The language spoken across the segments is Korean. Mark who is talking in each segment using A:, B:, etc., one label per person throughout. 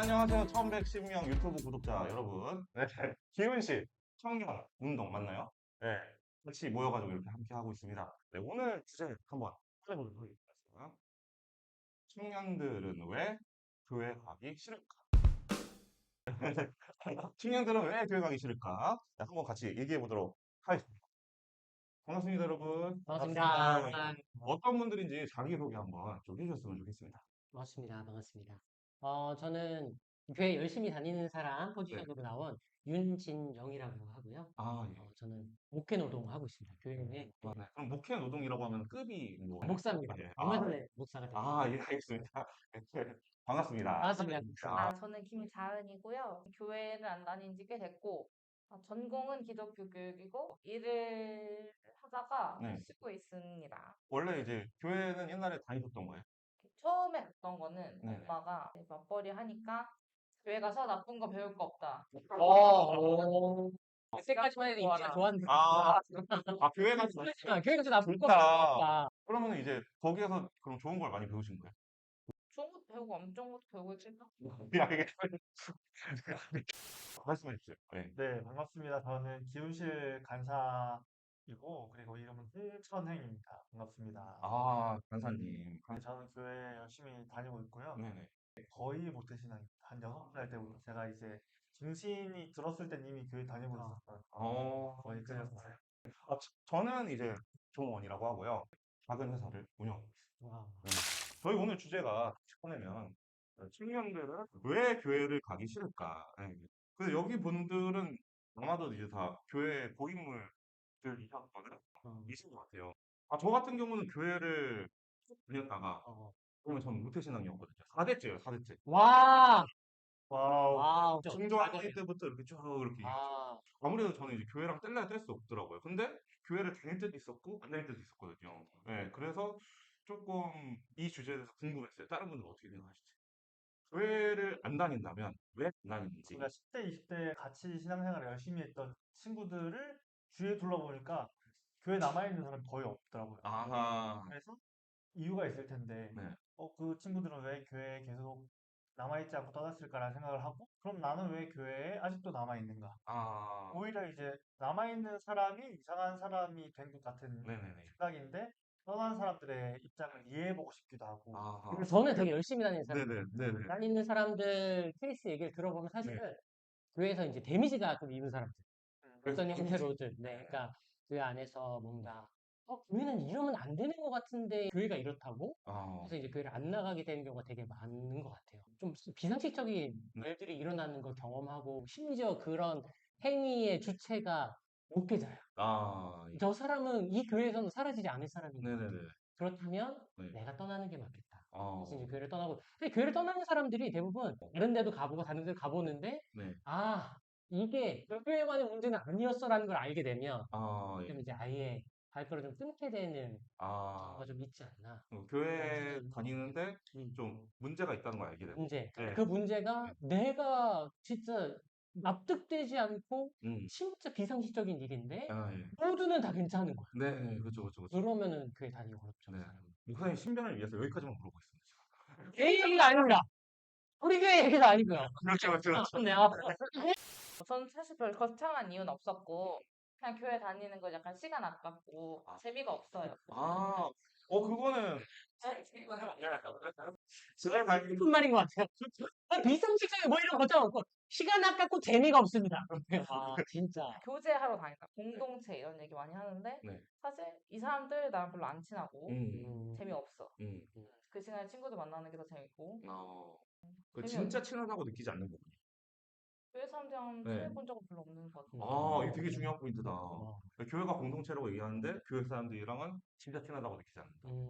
A: 안녕하세요. 1110명 유튜브 구독자 여러분. 네. 기훈씨, 청년 운동 맞나요? 네. 같이 모여가지고 이렇게 함께 하고 있습니다. 네, 오늘 주제 한번 해보도록 하겠습니다. 청년들은 왜 교회 가기 싫을까? 청년들은 왜 교회 가기 싫을까? 네, 한번 같이 얘기해 보도록 하겠습니다. 반갑습니다, 여러분.
B: 반갑습니다.
A: 네. 어떤 분들인지 자기소개 한번 좀 해주셨으면 좋겠습니다.
B: 반갑습니다. 반갑습니다. 저는 교회 열심히 다니는 사람
A: 네.
B: 포지션으로 나온 윤진영이라고 하고요.
A: 아, 예.
B: 저는 목회 노동을 하고 있습니다. 교회에.
A: 아, 네. 그럼 목회 노동이라고 하면 급이 뭐?
B: 목사입니다.
A: 예.
B: 얼마
A: 아,
B: 전에 목사가 됐습니다.
A: 아, 예, 알겠습니다. 네, 반갑습니다.
B: 반갑습니다.
A: 아,
C: 저는 김자은이고요. 교회를 안 다닌 지 꽤 됐고, 전공은 기독교 교육이고, 일을 하다가
A: 네.
C: 쉬고 있습니다.
A: 원래 이제 교회는 옛날에 다니셨던 거예요?
C: 처음에 갔던 거는
A: 네네.
C: 엄마가 맞벌이 하니까 교회 가서 나쁜 거 배울 거 없다.
B: 그때까지만 해도 인기가 좋았는데.
A: 아, 교회 가서
B: 교회 가서 나쁜 거
A: 좋다.
B: 배웠다.
A: 그러면 이제 거기에서 그럼 좋은 걸 많이 배우신 거예요?
C: 좋은 것도 배우고 안 좋은 것도 배우고 있을까?
A: 야, 이게 말씀해 주세요. 네.
D: 네, 반갑습니다. 저는 기훈실 간사이고, 그리고 이름은 홍천행입니다. 반갑습니다.
A: 아, 간사님.
D: 네, 저는 교회 열심히 다니고 있고요.
A: 네네.
D: 거의 못해신 한 6살 때부터 제가 이제 중신이 들었을 땐 이미 교회 다니고 있었어요. 거의 그랬어요.
A: 저는 이제 종원이라고 하고요. 작은 회사를 운영하고 있습니다.
B: 와.
A: 네. 저희 오늘 주제가 꺼내면 청년들은 왜 교회를 가기 싫을까? 네. 근데 여기 분들은 아마도 이제 다 교회 고인물들이셨거든요. 이신 것 같아요. 저 같은 경우는 교회를 쭉 다녔다가 그러면 저는 모태신앙이었거든요. 4대째예요, 4대째.
B: 와.
D: 와우.
B: 와우.
A: 중고학년 때부터 이렇게 쭉 이렇게
B: 아,
A: 아무래도 저는 이제 교회랑 뗄래야 뗄 수 없더라고요. 근데 교회를 다닐 때도 있었고 안 다닐 때도 있었거든요. 네, 그래서 조금 이 주제에 대해서 궁금했어요. 다른 분들은 어떻게 생각하실지. 교회를 안 다닌다면 왜 안 다니는지.
D: 그러니까 10대, 20대 같이 신앙생활을 열심히 했던 친구들을 주위에 둘러보니까 교회 남아있는 사람이 거의 없더라고요.
A: 아하.
D: 그래서 이유가 있을 텐데,
A: 네.
D: 그 친구들은 왜 교회에 계속 남아있지 않고 떠났을까라는 생각을 하고, 그럼 나는 왜 교회에 아직도 남아있는가?
A: 아.
D: 오히려 이제 남아있는 사람이 이상한 사람이 된 것 같은
A: 네네네.
D: 생각인데, 떠난 사람들의 입장을 이해해보고 싶기도 하고,
A: 아하.
B: 저는 되게 열심히 다니는 사람.
A: 네네. 네네.
B: 다니는 사람들 케이스 얘기를 들어보면 사실은 교회에서 이제 데미지가 좀 입은 사람들. 어떤 형태로든. 네. 그러니까 교회 안에서 뭔가 교회는 이러면 안 되는 것 같은데 교회가 이렇다고?
A: 아.
B: 그래서 이제 교회를 안 나가게 되는 경우가 되게 많은 것 같아요. 좀 비상식적인 일들이 일어나는 걸 경험하고 심지어 그런 행위의 주체가 목회자예요.
A: 아.
B: 저 사람은 이 교회에서는 사라지지 않을 사람인 것 같아요.
A: 네네네.
B: 그렇다면
A: 네.
B: 내가 떠나는 게 맞겠다.
A: 아.
B: 그래서 이제 교회를 떠나고, 근데 교회를 떠나는 사람들이 대부분 다른 데도 가보고 다른 데도 가보는데,
A: 네.
B: 이게 그 교회만의 문제는 아니었어라는 걸 알게 되면,
A: 아, 예.
B: 그럼 이제 아예 발걸음을 좀 끊게 되는
A: 아.
B: 경우가 좀 있지 않나.
A: 교회 다니는데
B: 음.
A: 좀 문제가 있다는 걸 알게 되고.
B: 문제.
A: 네.
B: 그 문제가 내가 진짜 납득되지 않고
A: 음.
B: 진짜 비상식적인 일인데
A: 아, 예.
B: 모두는 다 괜찮은 거야.
A: 네, 그렇죠, 그렇죠, 그렇죠.
B: 그러면은 교회 다니기 어렵죠.
A: 네.
B: 그 사람은.
A: 목사님 신변을 위해서 여기까지만 물어보고 있습니다.
B: 교회 얘기가 아닙니다. 우리 교회 얘기가 아니고요.
A: 그렇죠, 그렇죠, 그렇죠.
B: 네.
C: 저는 사실 별 거창한 이유는 없었고, 그냥 교회 다니는 거 약간 시간 아깝고, 재미가 없어요.
A: 그거는
B: 제가 무슨 말인 것 같아요. 비상식적인 뭐 이런 거죠. 시간 아깝고 재미가 없습니다. 진짜.
C: 교제하러 다니까 공동체 이런 얘기 많이 하는데
A: 네.
C: 사실 이 사람들 나랑 별로 안 친하고
A: 음.
C: 재미없어.
A: 음.
C: 그 시간에 친구들 만나는 게 더 재밌고
A: 그
C: 재미없어.
A: 진짜 친하다고 느끼지 않는 부분이.
C: 교회 사람들이랑
A: 네.
C: 친해본 적은 별로 없는 것 같아요.
A: 이거 되게 중요한 포인트다. 교회가 공동체라고 얘기하는데 교회 사람들이랑은 진짜 친하다고 느끼지 않는다.
C: 네.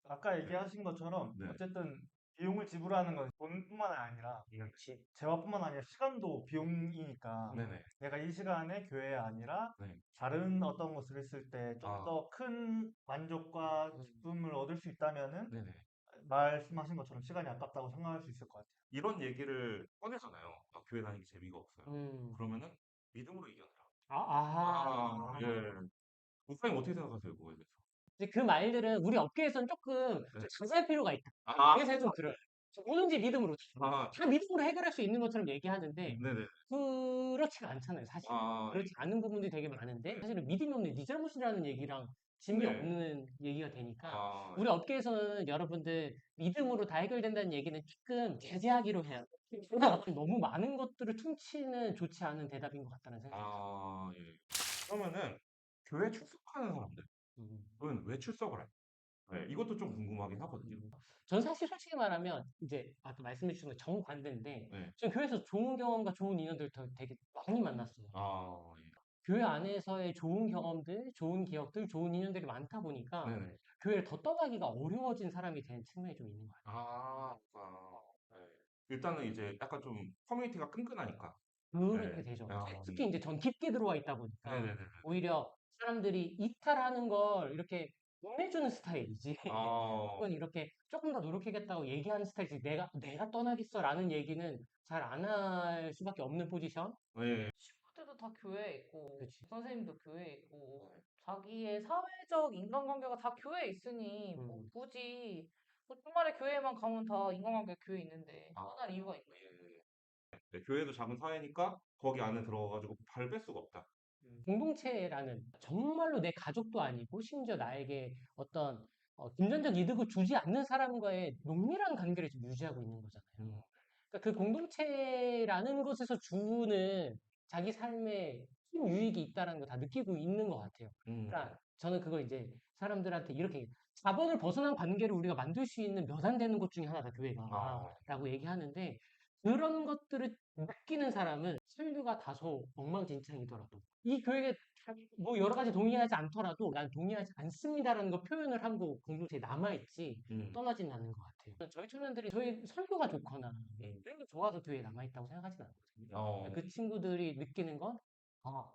D: 아까 얘기하신 것처럼
A: 네.
D: 어쨌든 비용을 지불하는 건 돈뿐만 아니라
B: 그렇지.
D: 재화뿐만 아니라 시간도 비용이니까
A: 네네.
D: 내가 이 시간에 교회 아니라
A: 네.
D: 다른 어떤 것을 했을 때 좀 더 큰 만족과 기쁨을 얻을 수 있다면은
A: 네네.
D: 말씀하신 것처럼 시간이 아깝다고 생각할 수 있을 것 같아요.
A: 이런 얘기를 꺼내잖아요. 교회 다니기 재미가 없어요.
B: 음.
A: 그러면은 믿음으로 이겨내라.
B: 네.
A: 예. 목사님 어떻게 생각하세요, 그거에 대해서?
B: 이제 그 말들은 우리 업계에서는 조금
A: 네.
B: 자제할 필요가 있다.
A: 아,
B: 그래서 좀 그래요. 뭐든지 믿음으로.
A: 아,
B: 다 믿음으로 해결할 수 있는 것처럼 얘기하는데,
A: 네네.
B: 그렇지가 않잖아요, 사실.
A: 아,
B: 그렇지 않은 부분들이 되게 많은데, 사실은 믿음이 없는 네 잘못이라는 얘기랑 짐이
A: 네.
B: 없는 얘기가 되니까,
A: 아,
B: 우리 업계에서는 여러분들 믿음으로 다 해결된다는 얘기는 조금 자제하기로 해요. 너무 많은 것들을 퉁치는 좋지 않은 대답인 것 같다는 생각이 들어요.
A: 아, 예. 그러면은 교회 출석하는 사람들은
B: 음.
A: 왜 출석을 해? 네, 이것도 좀 궁금하긴 하거든요.
B: 전 사실 솔직히 말하면 이제 아까 말씀해 주신 거 정반대인데
A: 네.
B: 전 교회에서 좋은 경험과 좋은 인연들 되게 많이 만났어요.
A: 아, 예.
B: 교회 안에서의 좋은 경험들, 좋은 기억들, 좋은 인연들이 많다 보니까
A: 네네.
B: 교회를 더 떠나기가 어려워진 사람이 된 측면이 좀 있는 것 같아요.
A: 네. 일단은 이제 약간 좀 커뮤니티가 끈끈하니까.
B: 그렇게
A: 네.
B: 되죠.
A: 아,
B: 특히 이제 전 깊게 들어와 있다 보니까
A: 네네네.
B: 오히려 사람들이 이탈하는 걸 이렇게 보내주는 스타일이지.
A: 아,
B: 혹은 이렇게 조금 더 노력하겠다고 얘기하는 스타일이지. 내가 떠나겠어라는 얘기는 잘 안 할 수밖에 없는 포지션?
A: 네.
C: 친구들도 다 교회에 있고,
B: 그치.
C: 선생님도 교회에 있고, 자기의 사회적 인간관계가 다 교회에 있으니, 뭐
B: 음.
C: 굳이, 뭐 주말에 교회만 가면 다 인간관계가 교회에 있는데,
A: 아,
C: 떠날 이유가 있나?
A: 네, 교회도 작은 사회니까 거기 안에 들어가가지고 발 뺄 수가 없다.
B: 공동체라는 정말로 내 가족도 아니고 심지어 나에게 어떤 금전적 이득을 주지 않는 사람과의 농밀한 관계를 지금 유지하고 있는 거잖아요. 그러니까 그 공동체라는 것에서 주는 자기 삶에 큰 유익이 있다는 거 다 느끼고 있는 것 같아요.
A: 음,
B: 그러니까 저는 그걸 이제 사람들한테 이렇게 자본을 벗어난 관계를 우리가 만들 수 있는 몇 안 되는 것 중에 하나다, 교회가.
A: 아,
B: 라고 얘기하는데 그런 것들을 느끼는 사람은 설교가 다소 엉망진창이더라도 이 교육에 뭐 여러 가지 동의하지 않더라도 난 동의하지 않습니다라는 거 표현을 하고 공동체에 남아있지
A: 음,
B: 떠나진 않는 것 같아요. 저희 청년들이 저희 설교가 좋거나 이런 게 좋아서 교회에 남아있다고 생각하진 않거든요.
A: 어,
B: 그 친구들이 느끼는 건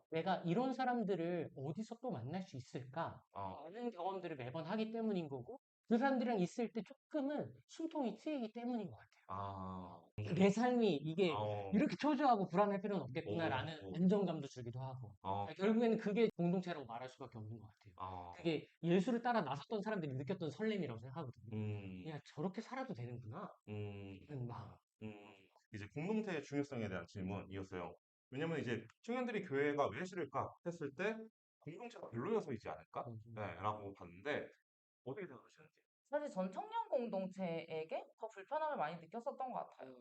B: 내가 이런 사람들을 어디서 또 만날 수 있을까?
A: 어,
B: 많은 경험들을 매번 하기 때문인 거고 그 사람들이랑 있을 때 조금은 숨통이 트이기 때문인 것 같아요.
A: 아,
B: 내 삶이 이게
A: 어,
B: 이렇게 초조하고 불안할 필요는 없겠구나라는
A: 오,
B: 안정감도 주기도 하고
A: 어,
B: 결국에는 그게 공동체라고 말할 수밖에 없는 것 같아요.
A: 아,
B: 그게 예수를 따라 나섰던 사람들이 느꼈던 설렘이라고 생각하거든요.
A: 음,
B: 야, 저렇게 살아도 되는구나.
A: 음,
B: 라는 마음.
A: 음. 이제 공동체의 중요성에 대한 질문이었어요. 왜냐면 이제 청년들이 교회가 왜 싫을까 했을 때 공동체가 별로여서이지 않을까?
B: 음.
A: 네, 라고 봤는데 어떻게 생각하시는지?
C: 사실 전 청년 공동체에게 더 불편함을 많이 느꼈었던 것 같아요.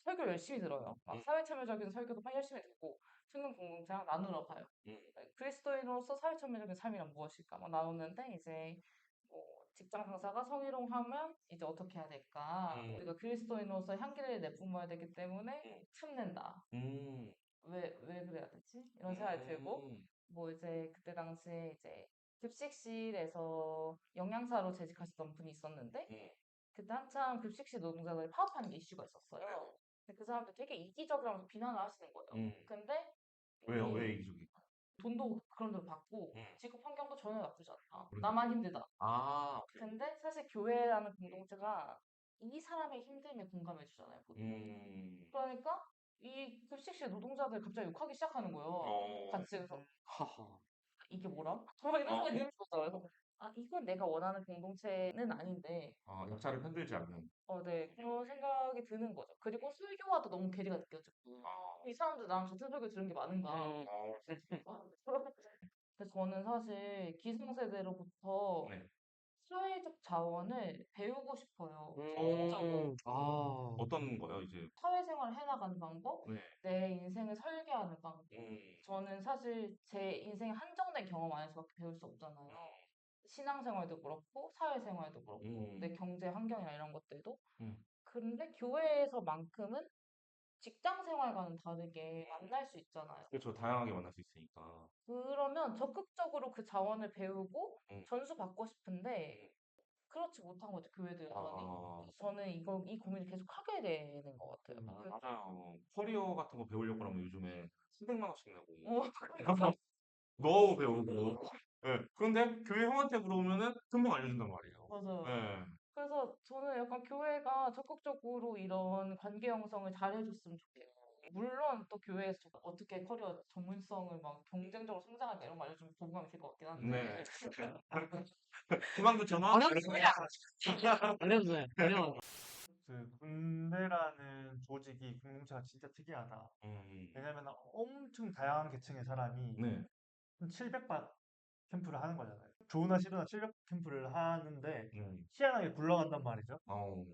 C: 설교 열심히 들어요. 막
A: 음,
C: 사회참여적인 설교도 막 열심히 듣고 청년 공동체랑 나누러 가요.
A: 음,
C: 그리스도인으로서 사회참여적인 삶이란 무엇일까? 막 나오는데 이제 뭐 직장 상사가 성희롱하면 이제 어떻게 해야 될까? 우리가 그리스도인으로서 향기를 내뿜어야 되기 때문에 참는다.
A: 음,
C: 왜 그래야 되지? 이런 생각이 들고 뭐 이제 그때 당시에 이제 급식실에서 영양사로 재직하셨던 분이 있었는데
A: 음,
C: 그때 한참 급식실 노동자들이 파업하는 게 이슈가 있었어요. 근데 그 사람들 되게 이기적이라면서 비난을 하시는 거예요.
A: 음.
C: 근데
A: 왜요? 왜
C: 이
A: 이기적이?
C: 돈도 그런 대로 받고
A: 음,
C: 직업 환경도 전혀 나쁘지 않다.
A: 그러죠.
C: 나만 힘들다.
A: 아, 오케이.
C: 근데 사실 교회라는 공동체가 이 사람의 힘듦에 공감해 주잖아요, 보통. 그러니까 이 급식실 노동자들 갑자기 욕하기 시작하는 거예요. 같이 그래서
B: 하하.
C: 이게 뭐람? 막 이런 생각이 드는 거죠. 그래서 이건 내가 원하는 공동체는 아닌데
A: 역사를 흔들지 않는.
C: 네, 그런 생각이 드는 거죠. 그리고 설교와도 너무 괴리가 느껴지고 이 사람들 나랑 같은 설교 들은 게 많은가. 그래서 저는 사실 기성세대로부터
A: 네.
C: 사회적 자원을 배우고 싶어요.
A: 어떤 거요, 이제?
C: 사회생활을 해나가는 방법,
A: 네.
C: 내 인생을 설계하는 방법.
A: 음,
C: 저는 사실 제 인생의 한정된 경험 안에서밖에 배울 수 없잖아요. 신앙생활도 그렇고, 사회생활도 그렇고, 내 경제 환경이나 이런 것들도.
A: 음.
C: 근데 교회에서만큼은 직장 생활과는 다르게 만날 수 있잖아요.
A: 그렇죠. 다양하게 만날 수 있으니까.
C: 그러면 적극적으로 그 자원을 배우고
A: 음.
C: 전수받고 싶은데 그렇지 못한 거죠, 교회들 여전히. 저는 이 고민을 계속 하게 되는 것 같아요.
A: 맞아요. 커리어 같은 거 배우려고 그러면 요즘에 수백만 원씩 내고.
C: 그러니까
A: 노하우 배우고. 예. 그런데 교회 형한테 물어보면은 금방 알려준단 말이에요.
C: 맞아요.
A: 예.
C: 그래서 저는 약간 교회가 적극적으로 이런 관계 형성을 잘 해줬으면 좋겠어요. 물론 또 교회에서 어떻게 커리어 전문성을 막 경쟁적으로 성장하게 이런 거 알려주면 도움이 될 것 같긴 한데.
A: 네. 희망도 전화?
B: 알려주세요. 알려주세요.
D: 그 군대라는 조직이 공동체가 진짜 특이하다.
A: 음.
D: 왜냐면 엄청 다양한 계층의 사람이
A: 네.
D: 한 700박 캠프를 하는 거잖아요. 좋으나 싫으나 700 캠프를 하는데
A: 음.
D: 희한하게 굴러간단 말이죠.
A: 어.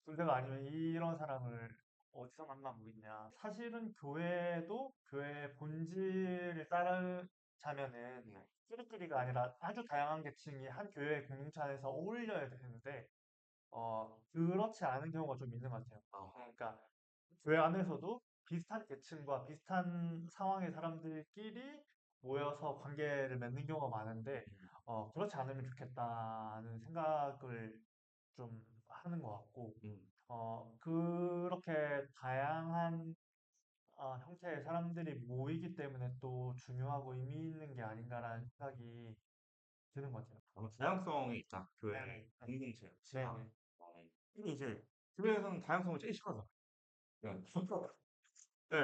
D: 군대가 아니면 이런 사람을 어디서 만나보겠냐. 사실은 교회도 교회의 본질을 따르자면은
A: 네.
D: 끼리끼리가 아니라 아주 다양한 계층이 한 교회 공동체 안에서 어울려야 되는데 그렇지 않은 경우가 좀 있는 것 같아요.
A: 어.
D: 그러니까 교회 안에서도 비슷한 계층과 비슷한 상황의 사람들끼리 모여서 관계를 맺는 경우가 많은데 그렇지 않으면 좋겠다는 생각을 좀 하는 것 같고
A: 음.
D: 그렇게 다양한 형태의 사람들이 모이기 때문에 또 중요하고 의미 있는 게 아닌가라는 생각이 드는 것 같아요.
A: 다양성이 있다. 교회
D: 네네.
A: 공동체.
D: 네네.
A: 근데 이제 교회에서는 다양성을 제일 싫어하잖아. 그냥 네.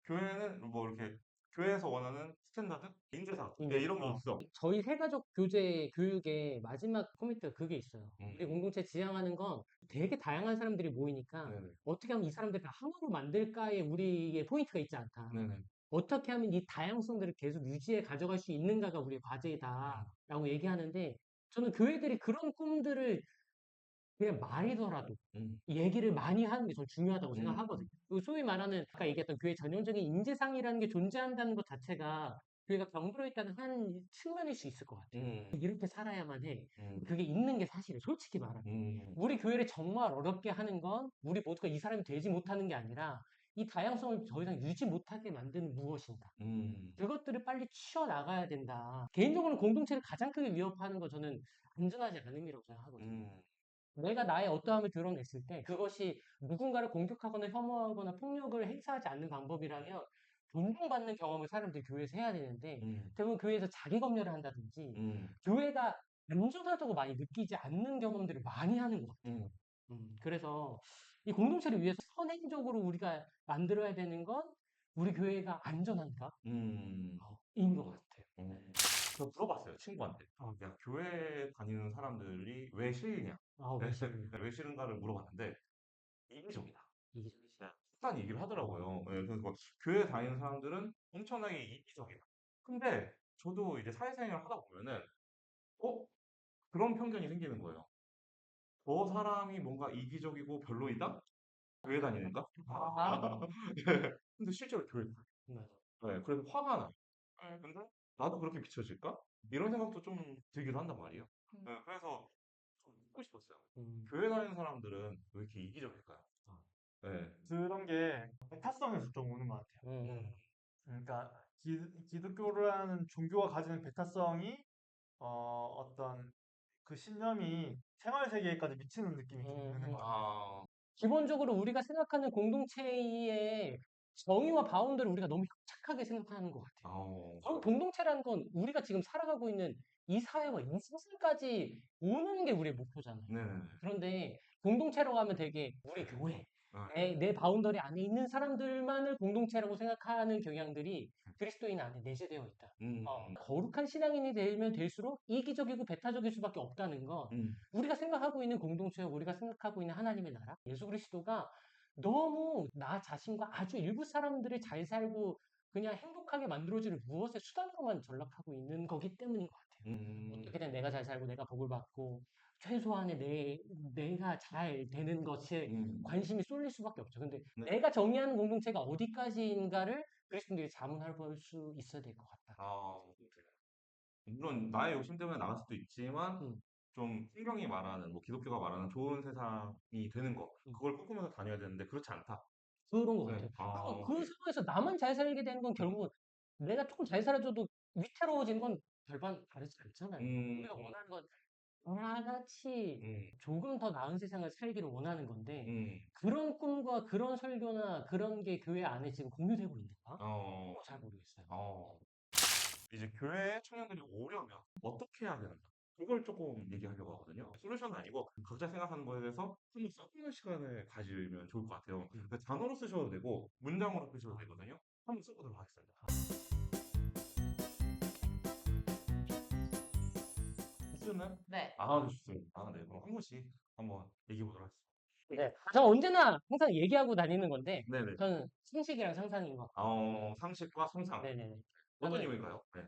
A: 교회는 뭐 이렇게 교회에서 원하는 스탠다드, 인재상, 네, 이런 게 있어.
B: 저희 세가족 교제 교육의 마지막 코미트가 그게 있어요. 우리 공동체 지향하는 건 되게 다양한 사람들이 모이니까
A: 네네.
B: 어떻게 하면 이 사람들을 다 하나로 만들까에 우리의 포인트가 있지 않다.
A: 네네.
B: 어떻게 하면 이 다양성들을 계속 유지해 가져갈 수 있는가가 우리의 과제다라고 얘기하는데 저는 교회들이 그런 꿈들을 그냥 말이더라도
A: 음.
B: 얘기를 많이 하는 게 전 중요하다고
A: 음.
B: 생각하거든요. 그 소위 말하는 아까 얘기했던 교회 전형적인 인재상이라는 게 존재한다는 것 자체가 교회가 병들어 있다는 한 측면일 수 있을 것 같아요. 이렇게 살아야만 해. 그게 있는 게 사실이에요. 솔직히 말하면. 우리 교회를 정말 어렵게 하는 건 우리 모두가 이 사람이 되지 못하는 게 아니라 이 다양성을 더 이상 유지 못하게 만드는 무엇인가. 그것들을 빨리 치워나가야 된다. 개인적으로는 공동체를 가장 크게 위협하는 거 저는 안전하지 않음이라고 생각하거든요. 내가 나의 어떠함을 드러냈을 때 그것이 누군가를 공격하거나 혐오하거나 폭력을 행사하지 않는 방법이라면 존중받는 경험을 사람들이 교회에서 해야 되는데 대부분 교회에서 자기 검열을 한다든지 교회가 안전하다고 많이 느끼지 않는 경험들을 많이 하는 것 같아요. 그래서 이 공동체를 위해서 선행적으로 우리가 만들어야 되는 건 우리 교회가 안전한가? 인 것 같아요.
A: 저 물어봤어요, 친구한테. 야, 교회 다니는 사람들이 왜 싫냐?
B: 왜 싫어요?
A: 왜 싫은가를 물어봤는데, 이기적이다.
B: 이기적이지.
A: 단 얘기를 하더라고요. 예, 그래서 뭐 교회 다니는 사람들은 엄청나게 이기적이다. 근데 저도 이제 사회생활을 하다 보면은, 어? 그런 편견이 생기는 거예요. 저 사람이 뭔가 이기적이고 별로이다? 교회 다니는가? 근데 실제로 교회 다녀요.
B: 맞아.
A: 네, 그래서 화가 나요. 근데 나도 그렇게 비춰질까? 이런 생각도 좀 들기도 한단 말이에요. 네, 그래서 좀 묻고 싶었어요. 교회 다니는 사람들은 왜 이렇게 이기적일까요? 네.
D: 그런 게 배타성에서 좀 오는 것 같아요. 그러니까 기독교라는 종교가 가지는 배타성이 어떤 그 신념이 생활 세계에까지 미치는 느낌이 좀 드는 것 같아요.
A: 아,
B: 기본적으로 우리가 생각하는 공동체의 정의와 바운드를 우리가 너무 협착하게 생각하는 것 같아요. 공동체라는 건 우리가 지금 살아가고 있는 이 사회와 이 세상까지 오는 게 우리의 목표잖아요.
A: 네네네.
B: 그런데 공동체라고 하면 되게 우리 교회,
A: 아,
B: 내 바운더리 안에 있는 사람들만을 공동체라고 생각하는 경향들이 그리스도인 안에 내재되어 있다. 거룩한 신앙인이 되면 될수록 이기적이고 배타적일 수밖에 없다는 건 우리가 생각하고 있는 공동체와 우리가 생각하고 있는 하나님의 나라, 예수 그리스도가 너무 나 자신과 아주 일부 사람들을 잘 살고 그냥 행복하게 만들어줄 무엇의 수단으로만 전락하고 있는 거기 때문인 것 같아요. 어떻게든 내가 잘 살고 내가 복을 받고 최소한의 내가 잘 되는 것에 관심이 쏠릴 수밖에 없죠. 근데
A: 네.
B: 내가 정의하는 공동체가 어디까지인가를 그리스도인들이 자문할 수 있어야 될 것 같다.
A: 물론 나의 욕심 때문에 나갈 수도 있지만 좀 성경이 말하는 뭐 기독교가 말하는 좋은 세상이 되는 거 그걸 꿈꾸면서 다녀야 되는데 그렇지 않다.
B: 그런 것
A: 네.
B: 같아요. 그 상황에서 나만 잘 살게 되는 건 결국은 내가 조금 잘 살아줘도 위태로워지는 건 별반 다르지 않잖아요. 우리가 원하는 건 나같이 조금 더 나은 세상을 살기를 원하는 건데 그런 꿈과 그런 설교나 그런 게 교회 안에 지금 공유되고 있는가? 잘 모르겠어요.
A: 이제 교회에 청년들이 오려면 어떻게 해야 되는가? 그걸 조금 얘기하려고 하거든요. 솔루션은 아니고 각자 생각하는 거에 대해서 한번 써보는 시간을 가지면 좋을 것 같아요. 단어로 쓰셔도 되고 문장으로 쓰셔도 되거든요. 한번 써보도록 하겠습니다. 뉴스는?
C: 네.
A: 아, 네, 좋습니다. 네, 그럼 한 번씩 한번 얘기해 보도록 하겠습니다.
B: 네. 저 언제나 항상 얘기하고 다니는 건데,
A: 네네.
B: 저는 상식이랑 상상인 것 같아요.
A: 상식과 상상.
B: 네네네.
A: 어떤
B: 저는
A: 이유인가요? 네.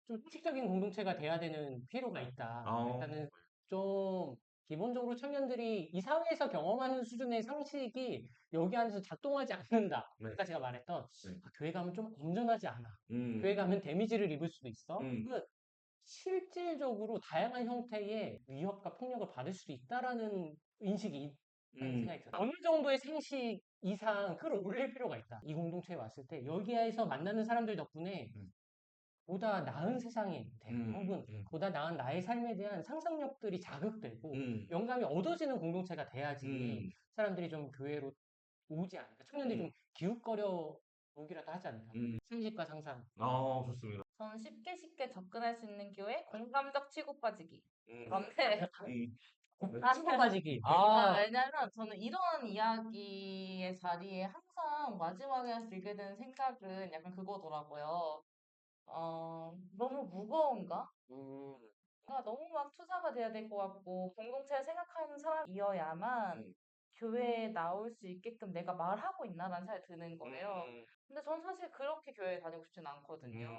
B: 좀 형식적인 공동체가 돼야 되는 필요가 있다.
A: 어,
B: 일단은 좀 기본적으로 청년들이 이 사회에서 경험하는 수준의 상식이 여기 안에서 작동하지 않는다.
A: 네.
B: 아까 제가 말했던
A: 네.
B: 교회 가면 좀 안전하지 않아.
A: 음,
B: 교회 가면 데미지를 입을 수도 있어.
A: 음,
B: 그건 실질적으로 다양한 형태의 위협과 폭력을 받을 수도 있다라는 인식이 있다는
A: 음,
B: 생각이 들어요. 어느 정도의 상식 이상 끌어올릴 필요가 있다. 이 공동체에 왔을 때 여기에서 만나는 사람들 덕분에
A: 음.
B: 보다 나은 세상에 대한 혹은
A: 음.
B: 보다 나은 나의 삶에 대한 상상력들이 자극되고
A: 음,
B: 영감이 얻어지는 공동체가 돼야지
A: 음,
B: 사람들이 좀 교회로 오지 않을까. 청년들이 좀 기웃거려 오기라도 하지 않을까.
A: 음.
B: 상식과 상상.
A: 좋습니다.
C: 저는 쉽게 접근할 수 있는 교회, 공감적 치고 빠지기.
A: 음,
C: 그런데
B: 치고 빠지기.
C: 왜냐면 저는 이런 이야기의 자리에 항상 마지막에 들게 되는 생각은 약간 그거더라고요. 너무 무거운가?
B: 음,
C: 너무 막 투사가 돼야 될 것 같고 공동체를 생각하는 사람이어야만
A: 음.
C: 교회에 나올 수 있게끔 내가 말하고 있나라는 생각이 드는 거예요. 근데 전 사실 그렇게 교회에 다니고 싶진 않거든요.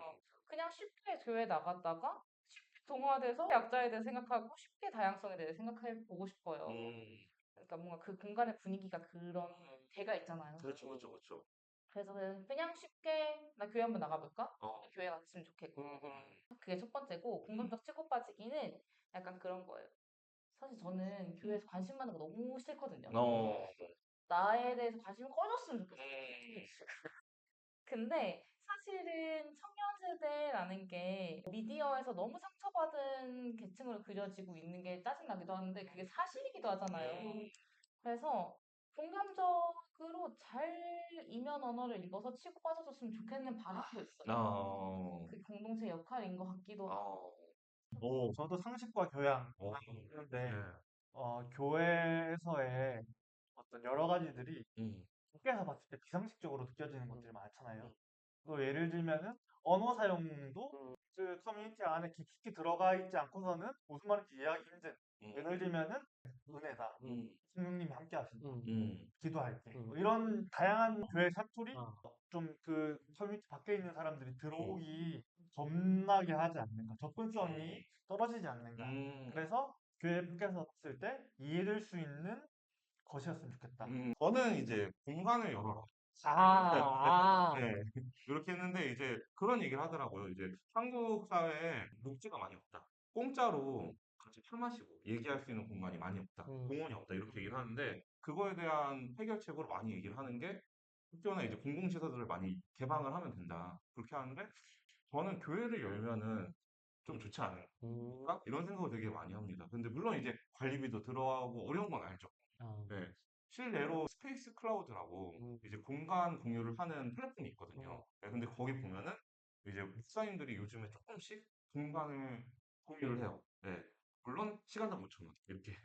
C: 그냥 쉽게 교회 나갔다가 쉽게 동화돼서 약자에 대해 생각하고 쉽게 다양성에 대해 생각해 보고 싶어요. 그러니까 뭔가 그 공간의 분위기가 그런 데가 있잖아요.
A: 그렇죠, 그렇죠, 그렇죠.
C: 그래서 그냥 쉽게 나 교회 한번 나가볼까?
A: 어,
C: 교회 갔으면 좋겠고.
B: 음,
C: 그게 첫 번째고 공감적 치고 빠지기는 약간 그런 거예요. 사실 저는 교회에서 관심 받는 거 너무 싫거든요.
A: 어,
C: 나에 대해서 관심이 꺼졌으면 좋겠어요. 근데 사실은 청년 세대라는 게 미디어에서 너무 상처받은 계층으로 그려지고 있는 게 짜증나기도 하는데 그게 사실이기도 하잖아요. 그래서 공감적으로 잘 이면 언어를 읽어서 치고 빠져줬으면 좋겠는 바람도 있어요.
A: 어,
C: 그 공동체 역할인 것 같기도 하고.
D: 저도 상식과 교양
A: 네.
D: 그런데 교회에서의 어떤 여러 가지들이
A: 음,
D: 밖에서 봤을 때 비상식적으로 느껴지는 것들이 많잖아요. 또 예를 들면은 언어 사용도 그 커뮤니티 안에 깊숙이 들어가 있지 않고서는 무슨 말인지 이해하기 힘든. 예를 들면은 은혜다.
A: 음,
D: 성령님이 함께 하신다.
A: 음,
D: 기도할게.
B: 음.
D: 뭐 이런 다양한 교회 사투리
B: 어.
D: 좀 그 커뮤니티 밖에 있는 사람들이 들어오기 겁나게 하지 않는가. 접근성이 떨어지지 않는가. 그래서 교회 밖에서 봤을 때 이해될 수 있는 것이었으면 좋겠다.
A: 저는 이제 공간을 열어라.
B: 아.
A: 네. 이렇게 했는데 이제 그런 얘기를 하더라고요. 이제 한국 사회에 녹지가 많이 없다. 공짜로 같이 술 마시고 얘기할 수 있는 공간이 많이 없다.
B: 음.
A: 공원이 없다. 이렇게 얘기를 하는데 그거에 대한 해결책으로 많이 얘기를 하는 게 학교나 이제 공공시설들을 많이 개방을 하면 된다. 그렇게 하는데 저는 교회를 열면은 좀 좋지 않을까?
B: 음.
A: 이런 생각을 되게 많이 합니다. 근데 물론 이제 관리비도 들어가고 어려운 건 알죠.
B: 어.
A: 네. 실내로 스페이스 클라우드라고
B: 음.
A: 이제 공간 공유를 하는 플랫폼이 있거든요.
B: 음.
A: 네, 근데 거기 보면은 이제 목사님들이 요즘에 조금씩 공간을 공유를 해요. 네. 물론 시간당 5천 원 이렇게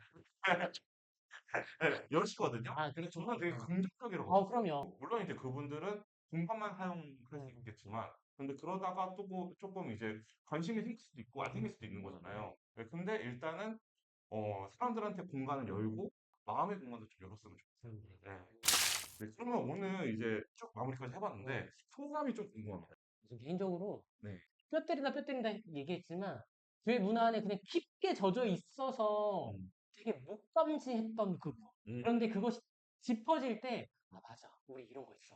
A: 네, 여시거든요.
B: 아,
A: 근데
B: 그렇죠.
A: 저는 되게
B: 어.
A: 긍정적이라고 봐요.
B: 그럼요.
A: 물론 이제 그분들은 공간만 사용할 수
B: 음.
A: 있겠지만, 근데 그러다가 또 조금 이제 관심이 생길 수도 있고 안 생길 수도 있는 거잖아요. 네, 근데 일단은 사람들한테 공간을 열고 마음의 공간도 좀 열었으면 좋겠어요. 네. 네, 그러면 오늘 이제 쭉 마무리까지 해봤는데 소감이 좀 궁금합니다.
B: 저 개인적으로
A: 네.
B: 뼈 때린다 얘기했지만 교회 문화 안에 그냥 깊게 젖어 있어서
A: 음,
B: 되게 못 감지했던 그거.
A: 음,
B: 그런데 그것이 짚어질 때, 아, 맞아. 우리 이런 거 있어.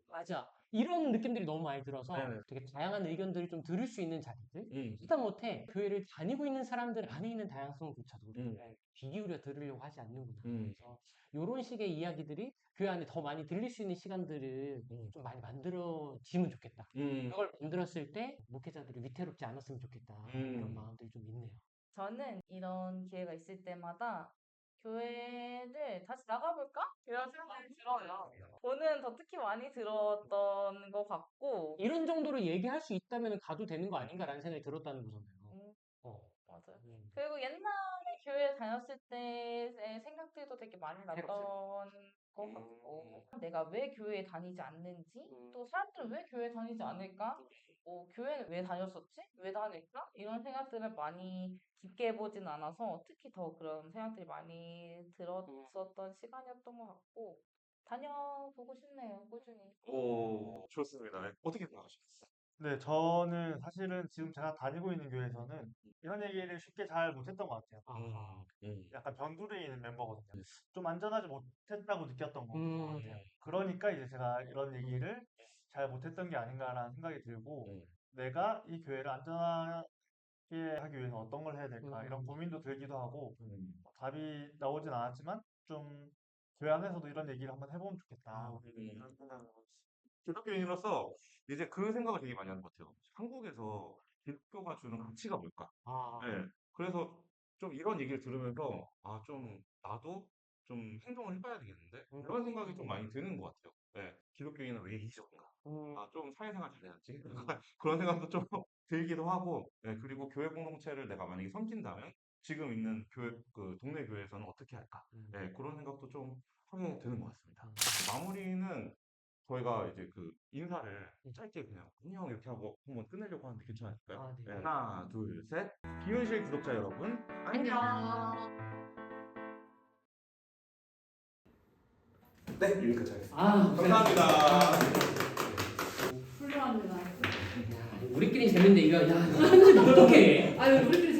B: 맞아. 이런 느낌들이 너무 많이 들어서
A: 네네.
B: 되게 다양한 의견들을 좀 들을 수 있는 자리들.
A: 음,
B: 하다못해 교회를 다니고 있는 사람들 안에 있는 다양성조차도
A: 음,
B: 귀 기울여 들으려고 하지 않는구나.
A: 음,
B: 그래서 이런 식의 이야기들이 교회 안에 더 많이 들릴 수 있는 시간들을
A: 음,
B: 좀 많이 만들어지면 좋겠다.
A: 음,
B: 그걸 만들었을 때 목회자들이 위태롭지 않았으면 좋겠다. 이런
A: 음,
B: 마음들이 좀 있네요.
C: 저는 이런 기회가 있을 때마다 교회를 다시 나가볼까? 이런 생각이 들어요. 저는 더 특히 많이 들었던 것 같고,
B: 이런 정도로 얘기할 수 있다면 가도 되는 거 아닌가라는 생각이 들었다는 거잖아요.
C: 음,
B: 어.
C: 맞아요. 그리고 옛날에 교회 다녔을 때의 생각들도 되게 많이 났던 것 같고 내가 왜 교회에 다니지 않는지 또 사람들은 왜 교회에 다니지 않을까? 교회는 왜 다녔었지? 왜 다닐까? 이런 생각들을 많이 깊게 해보진 않아서 특히 더 그런 생각들이 많이 들었었던 시간이었던 것 같고 다녀보고 싶네요, 꾸준히.
A: 오, 좋습니다. 네. 어떻게 생각하셨어요?
D: 네, 저는 사실은 지금 제가 다니고 있는 교회에서는 이런 얘기를 쉽게 잘 못했던 것 같아요. 약간 변두리에 있는 멤버거든요. 좀 안전하지 못했다고 느꼈던 것 같아요. 그러니까 이제 제가 이런 얘기를 잘 못했던 게 아닌가라는 생각이 들고, 내가 이 교회를 안전하게 하기 위해서 어떤 걸 해야 될까, 이런 고민도 들기도 하고, 답이 나오진 않았지만, 좀 교회 안에서도 이런 얘기를 한번 해보면 좋겠다. 이런 생각을 하고 있어요.
A: 기독교인으로서 이제 그 생각을 되게 많이 하는 것 같아요. 한국에서 기독교가 주는 가치가 뭘까? 네. 그래서 좀 이런 얘기를 들으면서 아, 좀 나도 좀 행동을 해봐야 되겠는데? 이런 생각이 좀 많이 드는 것 같아요. 네. 기독교인은 왜 이적인가? 아, 좀 사회생활 잘해야지. 그런 생각도 좀 들기도 하고, 네. 그리고 교회 공동체를 내가 만약에 섬긴다면 지금 있는 교회, 그 동네 교회에서는 어떻게 할까? 네. 그런 생각도 좀 하게 되는 것 같습니다. 마무리는 저희가 이제 그 인사를 짧게 그냥 안녕 이렇게 하고 한번 끝내려고 하는데 괜찮을까요?
B: 아, 네.
A: 네. 하나, 둘, 셋. 비윤실 구독자 여러분, 안녕. 네, 여기까지 하겠습니다. 감사합니다.
E: 훌륭합니다.
B: 우리끼리 재밌는데 이거 야 편집 어떻게 해?
E: 아유, 우리끼리